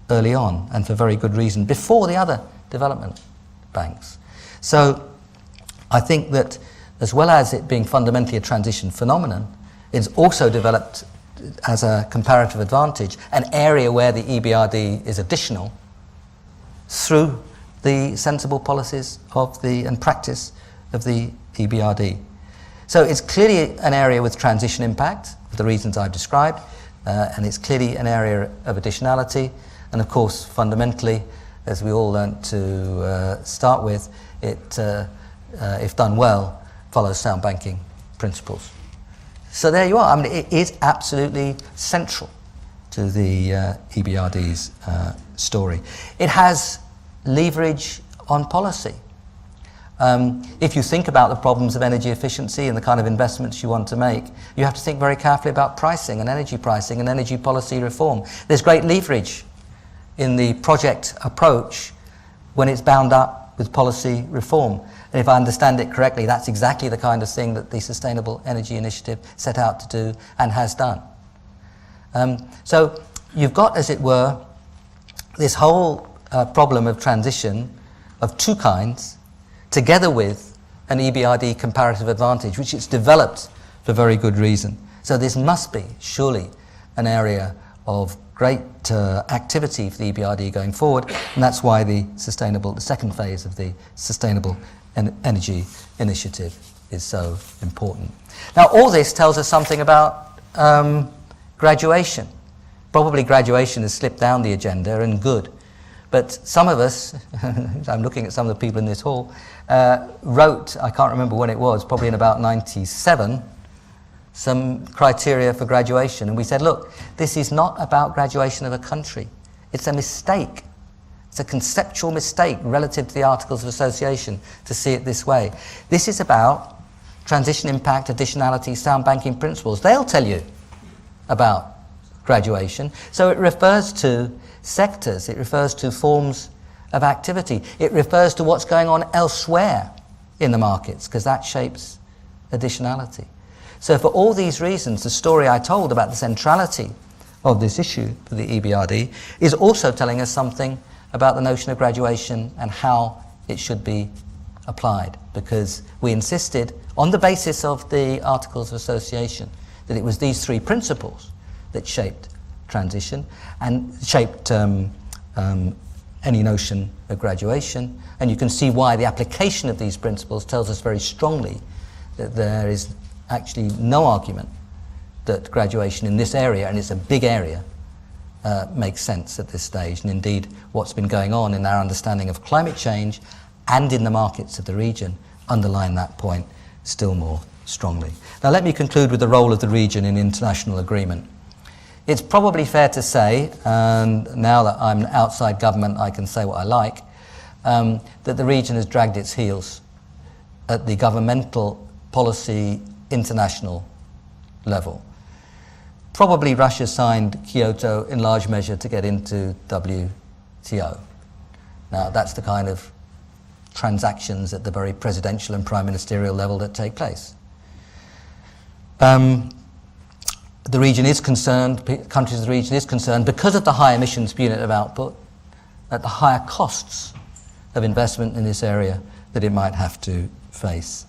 early on, and for very good reason, before the other development banks. So I think that as well as it being fundamentally a transition phenomenon, it's also developed as a comparative advantage, an area where the EBRD is additional through the sensible policies of and practice of the EBRD. So it's clearly an area with transition impact, for the reasons I've described, and it's clearly an area of additionality, and of course, fundamentally, as we all learnt to start with, it, if done well, follows sound banking principles. So there you are. I mean, it is absolutely central to the EBRD's story. It has leverage on policy. If you think about the problems of energy efficiency and the kind of investments you want to make, you have to think very carefully about pricing and energy policy reform. There's great leverage in the project approach when it's bound up with policy reform. And if I understand it correctly, that's exactly the kind of thing that the Sustainable Energy Initiative set out to do and has done. So you've got, as it were, this whole problem of transition of two kinds, together with an EBRD comparative advantage, which it's developed for very good reason. So this must be, surely, an area of great activity for the EBRD going forward, and that's why the second phase of the Sustainable Energy Initiative is so important. Now, all this tells us something about graduation. Probably graduation has slipped down the agenda, and good. But some of us, I'm looking at some of the people in this hall, wrote, I can't remember when it was, probably in about 97, some criteria for graduation. And we said, look, this is not about graduation of a country. It's a mistake. It's a conceptual mistake relative to the Articles of Association to see it this way. This is about transition impact, additionality, sound banking principles. They'll tell you about graduation. So it refers to sectors, it refers to forms of activity, it refers to what's going on elsewhere in the markets, because that shapes additionality. So for all these reasons, the story I told about the centrality of this issue for the EBRD is also telling us something about the notion of graduation and how it should be applied, because we insisted, on the basis of the Articles of Association, that it was these three principles that shaped transition and shaped any notion of graduation. And you can see why the application of these principles tells us very strongly that there is actually no argument that graduation in this area, and it's a big area, makes sense at this stage. And indeed, what's been going on in our understanding of climate change and in the markets of the region underline that point still more strongly. Now let me conclude with the role of the region in international agreement. It's probably fair to say, and now that I'm outside government I can say what I like, that the region has dragged its heels at the governmental policy international level. Probably Russia signed Kyoto in large measure to get into WTO. Now that's the kind of transactions at the very presidential and prime ministerial level that take place. The region is concerned, countries of the region is concerned, because of the high emissions per unit of output, at the higher costs of investment in this area that it might have to face.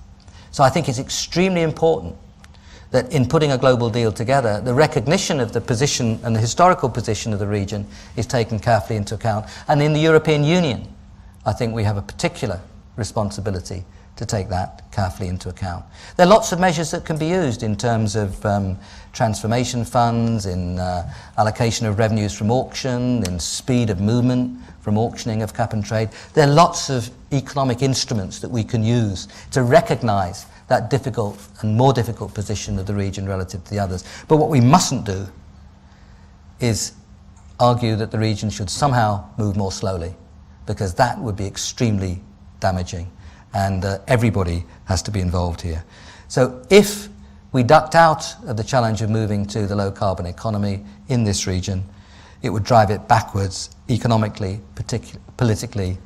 So I think it's extremely important that in putting a global deal together, the recognition of the position and the historical position of the region is taken carefully into account. And in the European Union, I think we have a particular responsibility to take that carefully into account. There are lots of measures that can be used in terms of transformation funds, in allocation of revenues from auction, in speed of movement from auctioning of cap and trade. There are lots of economic instruments that we can use to recognise that difficult and more difficult position of the region relative to the others. But what we mustn't do is argue that the region should somehow move more slowly, because that would be extremely damaging, and everybody has to be involved here. So if we ducked out of the challenge of moving to the low carbon economy in this region, it would drive it backwards economically, politically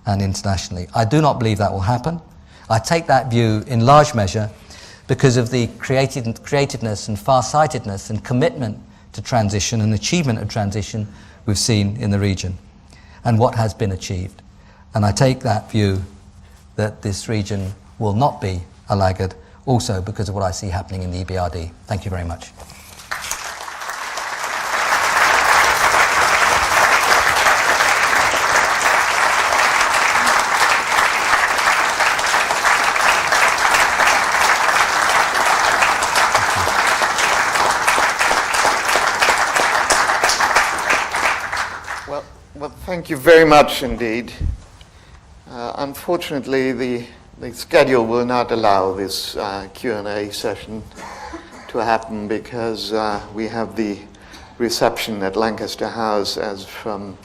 and internationally. I do not believe that will happen. I take that view in large measure because of the creativeness and farsightedness and commitment to transition and achievement of transition we've seen in the region and what has been achieved. And I take that view that this region will not be a laggard also because of what I see happening in the EBRD. Thank you very much. Well, thank you very much indeed. Unfortunately, the schedule will not allow this Q&A session to happen because we have the reception at Lancaster House as from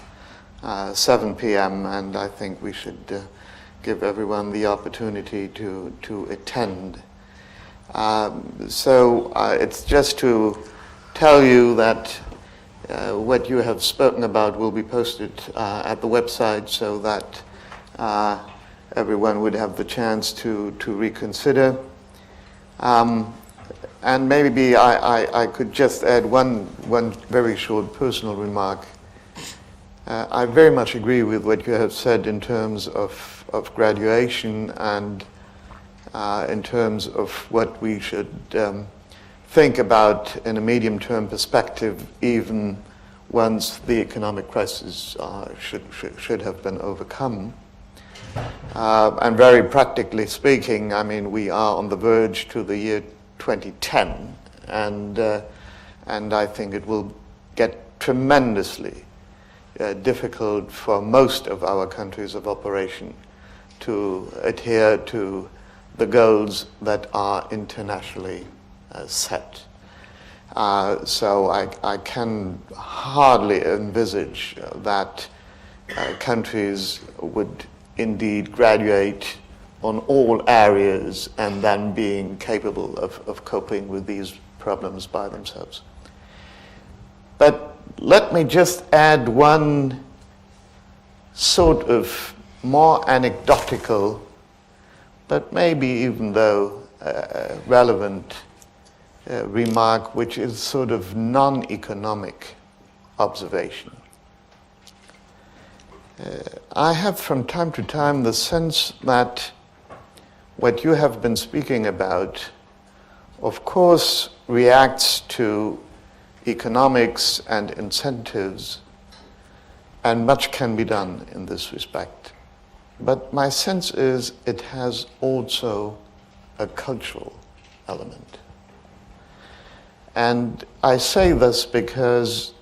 7 p.m. and I think we should give everyone the opportunity to attend. So it's just to tell you that what you have spoken about will be posted at the website so that everyone would have the chance to reconsider. And maybe I could just add one very short personal remark. I very much agree with what you have said in terms of graduation and in terms of what we should think about in a medium-term perspective, even once the economic crisis should have been overcome. And very practically speaking, I mean, we are on the verge to the year 2010, and I think it will get tremendously difficult for most of our countries of operation to adhere to the goals that are internationally set. So I can hardly envisage that countries would indeed graduate on all areas and then being capable of coping with these problems by themselves. But let me just add one sort of more anecdotal, but maybe even though relevant remark, which is sort of non-economic observation. I have from time to time the sense that what you have been speaking about, of course, reacts to economics and incentives, and much can be done in this respect. But my sense is it has also a cultural element. And I say this because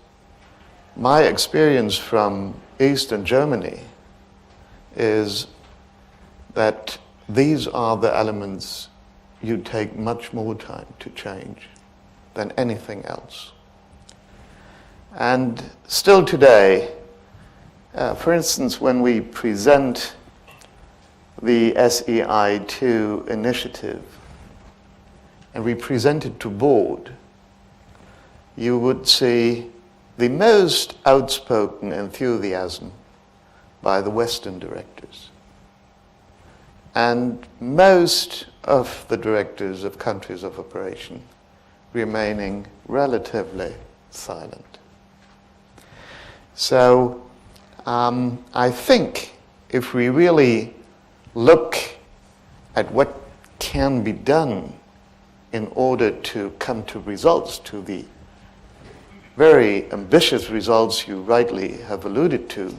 my experience from Eastern Germany is that these are the elements you take much more time to change than anything else. And still today, for instance, when we present the SEI2 initiative and we present it to board, you would see the most outspoken enthusiasm by the Western directors, and most of the directors of countries of operation remaining relatively silent. So I think if we really look at what can be done in order to come to results, to the very ambitious results you rightly have alluded to,